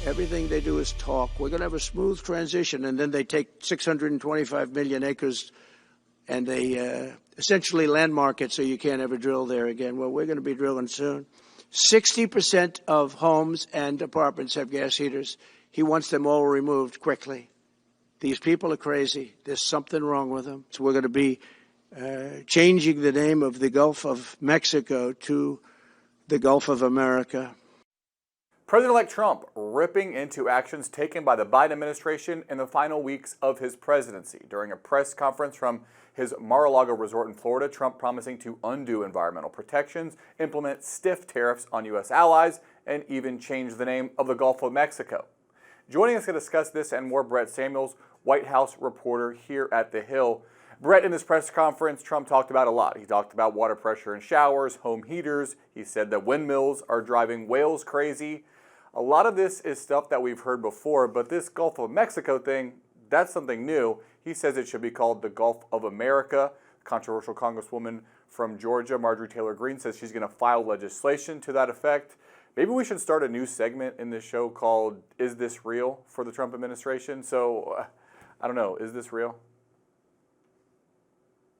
Everything they do is talk. We're going to have a smooth transition. And then they take 625 million acres and they essentially landmark it so you can't ever drill there again. Well, we're going to be drilling soon. 60% of homes and apartments have gas heaters. He wants them all removed quickly. These people are crazy. There's something wrong with them. So we're going to be changing the name of the Gulf of Mexico to the Gulf of America. President-elect Trump ripping into actions taken by the Biden administration in the final weeks of his presidency. During a press conference from his Mar A Lago resort in Florida, Trump promising to undo environmental protections, implement stiff tariffs on U.S. allies, and even change the name of the Gulf of Mexico. Joining us to discuss this and more, Brett Samuels, White House reporter here at The Hill. Brett, in this press conference, Trump talked about a lot. He talked about water pressure in showers, home heaters. He said that windmills are driving whales crazy. A lot of this is stuff that we've heard before, but this Gulf of Mexico thing, that's something new. He says it should be called the Gulf of America. Controversial Congresswoman from Georgia, Marjorie Taylor Greene, says she's going to file legislation to that effect. Maybe we should start a new segment in this show called Is This Real for the Trump administration? So, I don't know, is this real?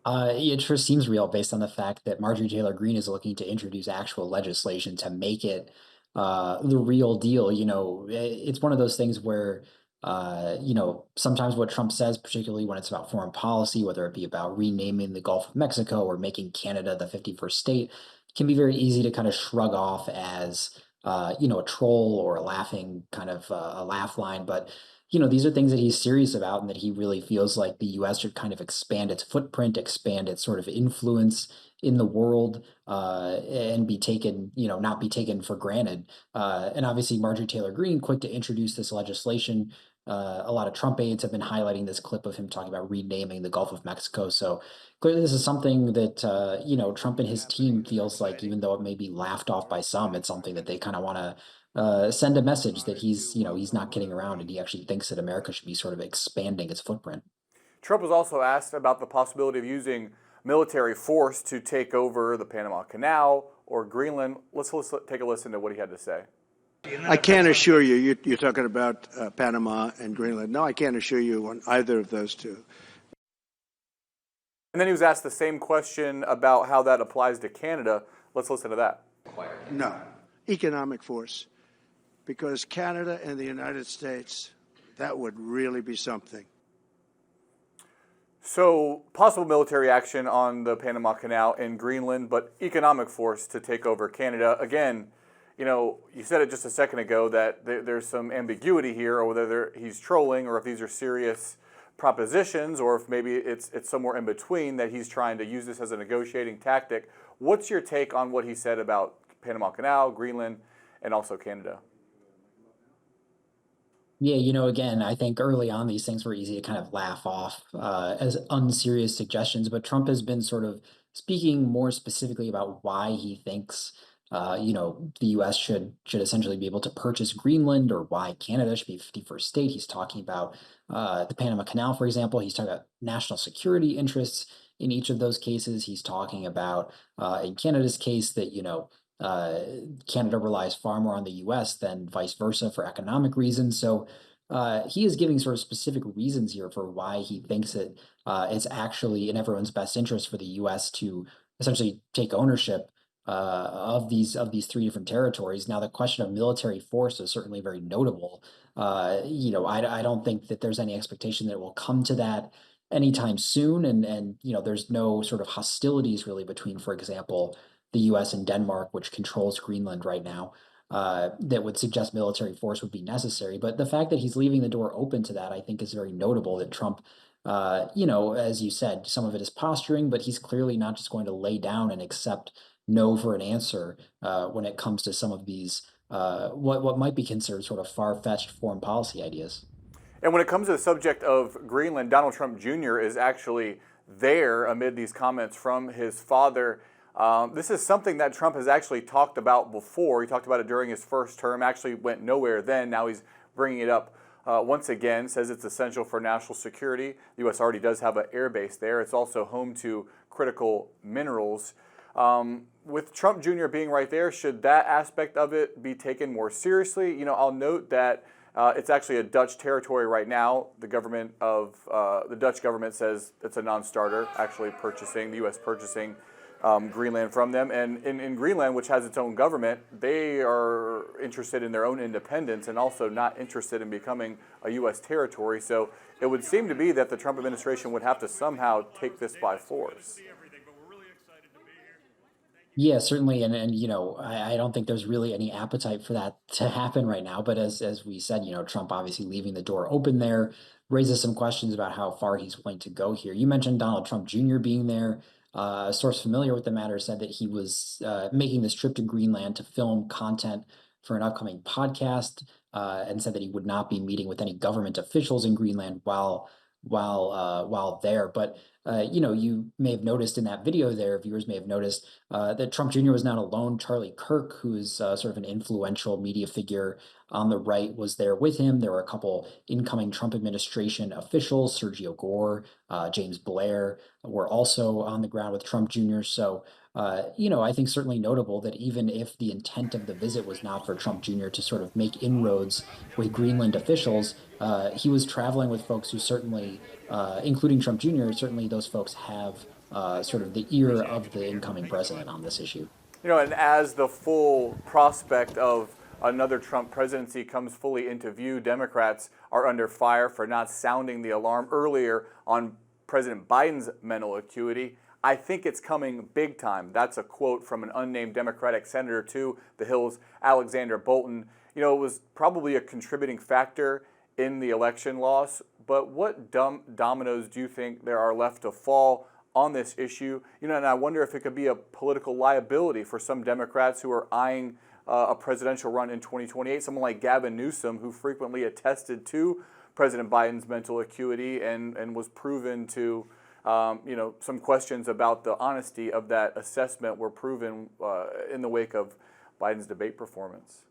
It sure seems real based on the fact that Marjorie Taylor Greene is looking to introduce actual legislation to make it the real deal. It's one of those things where, sometimes what Trump says, particularly when it's about foreign policy, whether it be about renaming the Gulf of Mexico or making Canada the 51st state, can be very easy to kind of shrug off as, a troll or a laughing kind of a laugh line. But these are things that he's serious about and that he really feels like the U.S. should kind of expand its footprint, expand its sort of influence in the world, and be taken, not be taken for granted. And obviously, Marjorie Taylor Greene, quick to introduce this legislation. A lot of Trump aides have been highlighting this clip of him talking about renaming the Gulf of Mexico. So clearly, this is something that, Trump and his team feels like, even though it may be laughed off by some, it's something that they kind of want to send a message that he's not kidding around and he actually thinks that America should be sort of expanding its footprint. Trump was also asked about the possibility of using military force to take over the Panama Canal or Greenland. Let's take a listen to what he had to say. I can't assure you, you're talking about Panama and Greenland. No, I can't assure you on either of those two. And then he was asked the same question about how that applies to Canada. Let's listen to that. No, economic force. Because Canada and the United States, that would really be something. So, possible military action on the Panama Canal in Greenland, but economic force to take over Canada. Again, you said it just a second ago that there's some ambiguity here, or whether he's trolling, or if these are serious propositions, or if maybe it's somewhere in between that he's trying to use this as a negotiating tactic. What's your take on what he said about Panama Canal, Greenland, and also Canada? Yeah, again, I think early on these things were easy to kind of laugh off as unserious suggestions, but Trump has been sort of speaking more specifically about why he thinks, the U.S. should essentially be able to purchase Greenland, or why Canada should be 51st state. He's talking about the Panama Canal, for example. He's talking about national security interests in each of those cases. He's talking about, in Canada's case, that, Canada relies far more on the U.S. than vice versa for economic reasons. So he is giving sort of specific reasons here for why he thinks that it's actually in everyone's best interest for the U.S. to essentially take ownership of these three different territories. Now, the question of military force is certainly very notable. I don't think that there's any expectation that it will come to that anytime soon. And there's no sort of hostilities really between, for example, the U.S. and Denmark, which controls Greenland right now, that would suggest military force would be necessary. But the fact that he's leaving the door open to that, I think, is very notable. That Trump, as you said, some of it is posturing, but he's clearly not just going to lay down and accept no for an answer when it comes to some of these what might be considered sort of far-fetched foreign policy ideas. And when it comes to the subject of Greenland, Donald Trump Jr. is actually there amid these comments from his father. This is something that Trump has actually talked about before. He talked about it during his first term, actually went nowhere then. Now he's bringing it up once again, says it's essential for national security. The U.S. already does have an air base there. It's also home to critical minerals. With Trump Jr. being right there, should that aspect of it be taken more seriously? I'll note that it's actually a Dutch territory right now. The Dutch government says it's a non-starter, actually the U.S. purchasing Greenland from them. And in Greenland, which has its own government, they are interested in their own independence and also not interested in becoming a U.S. territory. So it would seem to be that the Trump administration would have to somehow take this by force. Yeah, certainly, and I don't think there's really any appetite for that to happen right now. But as we said, Trump obviously leaving the door open there raises some questions about how far he's willing to go here. You mentioned Donald Trump Jr. being there. A source familiar with the matter said that he was making this trip to Greenland to film content for an upcoming podcast, and said that he would not be meeting with any government officials in Greenland while there. But you may have noticed in that video there, viewers may have noticed that Trump Jr. was not alone. Charlie Kirk, who is sort of an influential media figure on the right, was there with him. There were a couple incoming Trump administration officials, Sergio Gore, James Blair, were also on the ground with Trump Jr. So, I think certainly notable that even if the intent of the visit was not for Trump Jr. to sort of make inroads with Greenland officials, he was traveling with folks who certainly, including Trump Jr., certainly those folks have sort of the ear of the incoming president on this issue. And as the full prospect of another Trump presidency comes fully into view, Democrats are under fire for not sounding the alarm earlier on President Biden's mental acuity. I think it's coming big time. That's a quote from an unnamed Democratic senator to the Hill's Alexander Bolton. It was probably a contributing factor in the election loss, but what dominoes do you think there are left to fall on this issue? And I wonder if it could be a political liability for some Democrats who are eyeing a presidential run in 2028. Someone like Gavin Newsom, who frequently attested to President Biden's mental acuity and was proven to, some questions about the honesty of that assessment were proven in the wake of Biden's debate performance.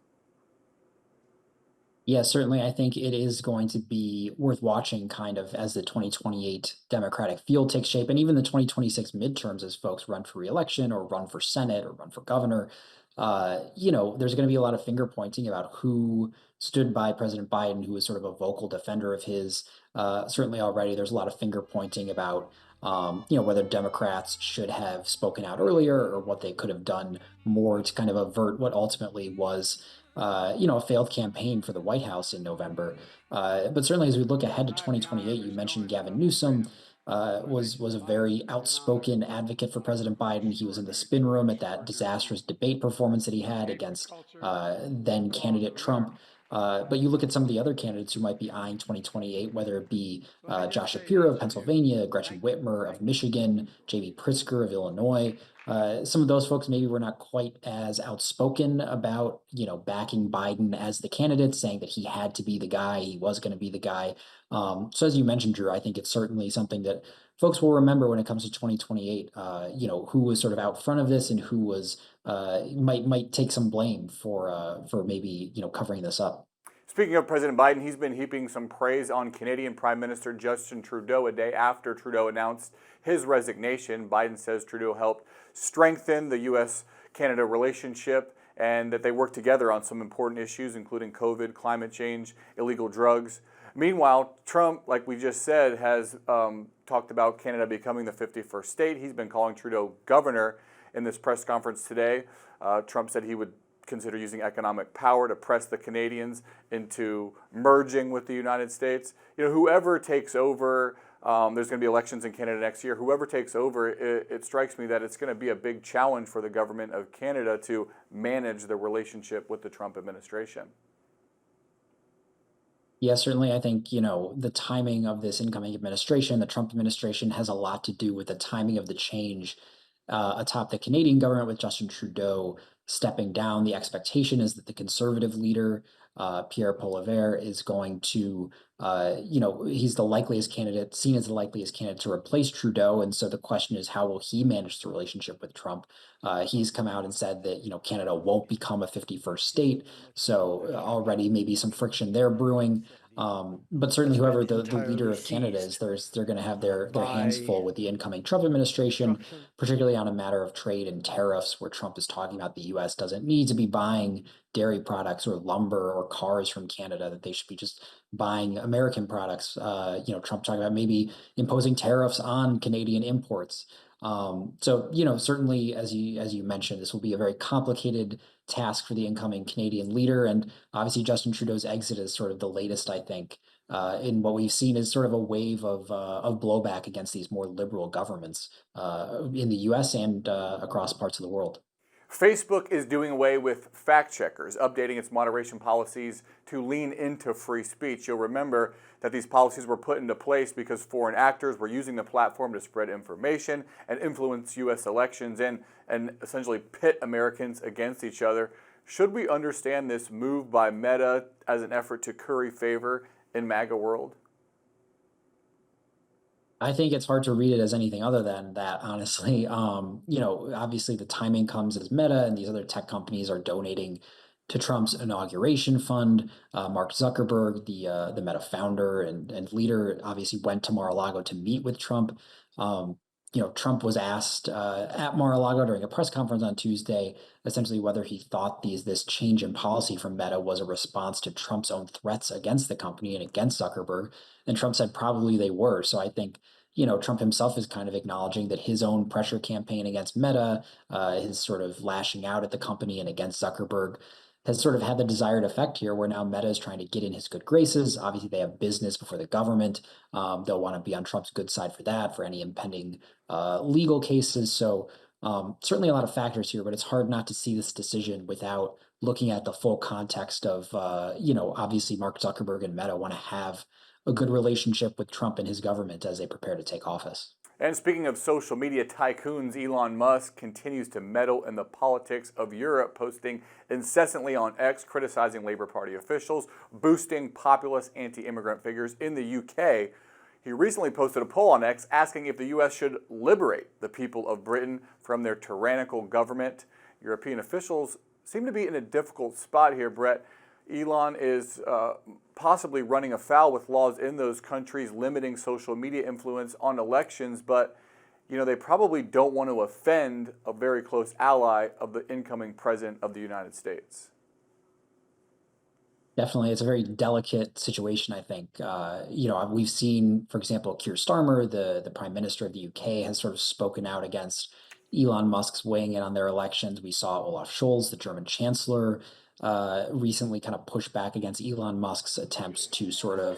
Yeah, certainly. I think it is going to be worth watching kind of as the 2028 Democratic field takes shape, and even the 2026 midterms as folks run for reelection or run for Senate or run for governor. There's going to be a lot of finger pointing about who stood by President Biden, who was sort of a vocal defender of his. Certainly already there's a lot of finger pointing about whether Democrats should have spoken out earlier or what they could have done more to kind of avert what ultimately was a failed campaign for the White House in November. But certainly, as we look ahead to 2028, you mentioned Gavin Newsom was a very outspoken advocate for President Biden. He was in the spin room at that disastrous debate performance that he had against then candidate Trump. But you look at some of the other candidates who might be eyeing 2028, whether it be Josh Shapiro of Pennsylvania, Gretchen Whitmer of Michigan, J.B. Pritzker of Illinois. Some of those folks maybe were not quite as outspoken about, backing Biden as the candidate, saying that he had to be the guy, he was going to be the guy. So as you mentioned, Drew, I think it's certainly something that folks will remember when it comes to 2028, who was sort of out front of this and who was might take some blame for maybe, covering this up. Speaking of President Biden, he's been heaping some praise on Canadian Prime Minister Justin Trudeau a day after Trudeau announced his resignation. Biden says Trudeau helped strengthen the U.S.-Canada relationship and that they worked together on some important issues, including COVID, climate change, illegal drugs. Meanwhile, Trump, like we just said, has talked about Canada becoming the 51st state. He's been calling Trudeau governor in this press conference today. Trump said he would consider using economic power to press the Canadians into merging with the United States. Whoever takes over, there's going to be elections in Canada next year. Whoever takes over, it strikes me that it's going to be a big challenge for the government of Canada to manage the relationship with the Trump administration. Yeah, certainly. I think, the timing of this incoming administration, the Trump administration, has a lot to do with the timing of the change atop the Canadian government with Justin Trudeau stepping down. The expectation is that the conservative leader, Pierre Poilievre, is going to, he's the likeliest candidate, seen as the likeliest candidate to replace Trudeau. And so the question is, how will he manage the relationship with Trump? He's come out and said that, Canada won't become a 51st state. So already maybe some friction there brewing. But certainly, has whoever been the leader entirely of Canada seized is, they're going to have their hands by full with the incoming Trump administration, destruction. particularly on a matter of trade and tariffs, where Trump is talking about the U.S. doesn't need to be buying dairy products or lumber or cars from Canada; that they should be just buying American products. Trump talking about maybe imposing tariffs on Canadian imports. So certainly, as you mentioned, this will be a very complicated task for the incoming Canadian leader, and obviously Justin Trudeau's exit is sort of the latest, I think, in what we've seen is sort of a wave of blowback against these more liberal governments in the U.S. and across parts of the world. Facebook is doing away with fact checkers, updating its moderation policies to lean into free speech. You'll remember that these policies were put into place because foreign actors were using the platform to spread information and influence U.S. elections and essentially pit Americans against each other. Should we understand this move by Meta as an effort to curry favor in MAGA world? I think it's hard to read it as anything other than that, honestly. Obviously the timing comes as Meta and these other tech companies are donating to Trump's inauguration fund. Mark Zuckerberg, the Meta founder and leader, obviously went to Mar a Lago to meet with Trump. Trump was asked at Mar a Lago during a press conference on Tuesday, essentially whether he thought this change in policy from Meta was a response to Trump's own threats against the company and against Zuckerberg. And Trump said probably they were. So I think, Trump himself is kind of acknowledging that his own pressure campaign against Meta, his sort of lashing out at the company and against Zuckerberg, has sort of had the desired effect here, where now Meta is trying to get in his good graces. Obviously, they have business before the government. They'll want to be on Trump's good side for that, for any impending legal cases. So certainly a lot of factors here, but it's hard not to see this decision without looking at the full context of, obviously Mark Zuckerberg and Meta want to have a good relationship with Trump and his government as they prepare to take office. And speaking of social media tycoons, Elon Musk continues to meddle in the politics of Europe, posting incessantly on X, criticizing Labour Party officials, boosting populist anti-immigrant figures in the UK. He recently posted a poll on X asking if the U.S. should liberate the people of Britain from their tyrannical government. European officials seem to be in a difficult spot here, Brett. Elon is possibly running afoul with laws in those countries limiting social media influence on elections, but they probably don't want to offend a very close ally of the incoming president of the United States. Definitely, it's a very delicate situation, I think. We've seen, for example, Keir Starmer, the Prime Minister of the UK, has sort of spoken out against Elon Musk's weighing in on their elections. We saw Olaf Scholz, the German Chancellor, recently kind of push back against Elon Musk's attempts to sort of,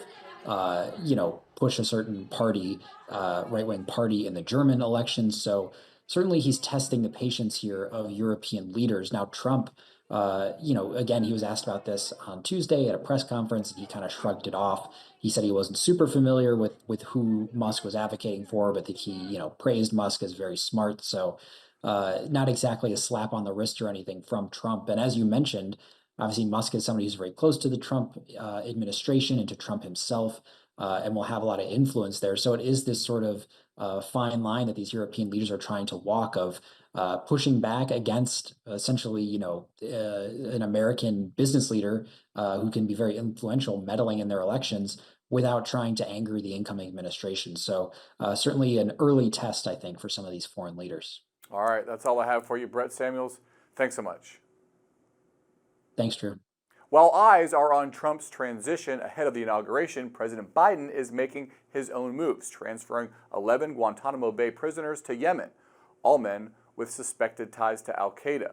push a certain party, right-wing party in the German elections. So certainly he's testing the patience here of European leaders. Now, Trump, again, he was asked about this on Tuesday at a press conference, and he kind of shrugged it off. He said he wasn't super familiar with who Musk was advocating for, but that he, praised Musk as very smart. So not exactly a slap on the wrist or anything from Trump. And as you mentioned, obviously Musk is somebody who's very close to the Trump administration and to Trump himself, and will have a lot of influence there. So it is this sort of fine line that these European leaders are trying to walk of pushing back against essentially, an American business leader who can be very influential, meddling in their elections without trying to anger the incoming administration. So certainly an early test, I think, for some of these foreign leaders. All right, that's all I have for you, Brett Samuels. Thanks so much. Thanks, Drew. While eyes are on Trump's transition ahead of the inauguration, President Biden is making his own moves, transferring 11 Guantanamo Bay prisoners to Yemen, all men with suspected ties to Al Qaeda.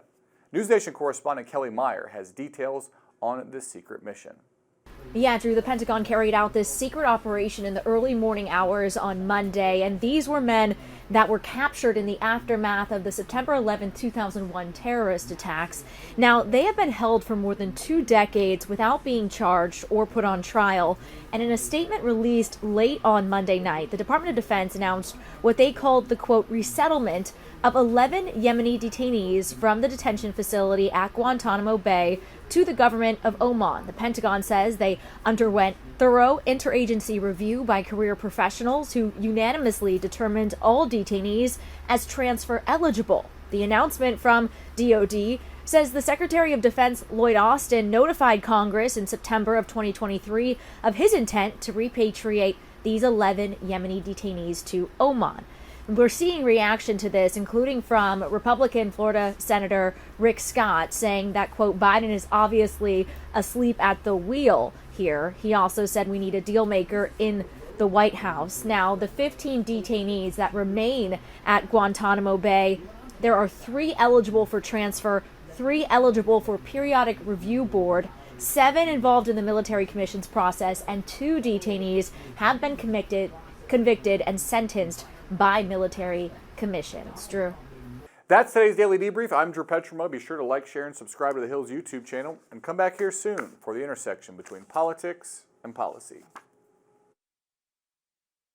NewsNation correspondent Kellie Meyer has details on this secret mission. Yeah, Drew, the Pentagon carried out this secret operation in the early morning hours on Monday, and these were men that were captured in the aftermath of the September 11, 2001 terrorist attacks. Now, they have been held for more than 2 decades without being charged or put on trial. And in a statement released late on Monday night, the Department of Defense announced what they called the, quote, resettlement of 11 Yemeni detainees from the detention facility at Guantanamo Bay to the government of Oman. The Pentagon says they underwent thorough interagency review by career professionals who unanimously determined all detainees as transfer eligible. The announcement from DOD says the Secretary of Defense Lloyd Austin notified Congress in September of 2023 of his intent to repatriate these 11 Yemeni detainees to Oman. We're seeing reaction to this, including from Republican Florida Senator Rick Scott, saying that, quote, Biden is obviously asleep at the wheel here. He also said we need a deal maker in the White House. Now, the 15 detainees that remain at Guantanamo Bay, there are 3 eligible for transfer, 3 eligible for periodic review board, 7 involved in the military commissions process, and 2 detainees have been convicted and sentenced by military commissions. Drew. That's today's Daily Debrief. I'm Drew Petrimoulx. Be sure to like, share, and subscribe to the Hill's YouTube channel, and come back here soon for the intersection between politics and policy.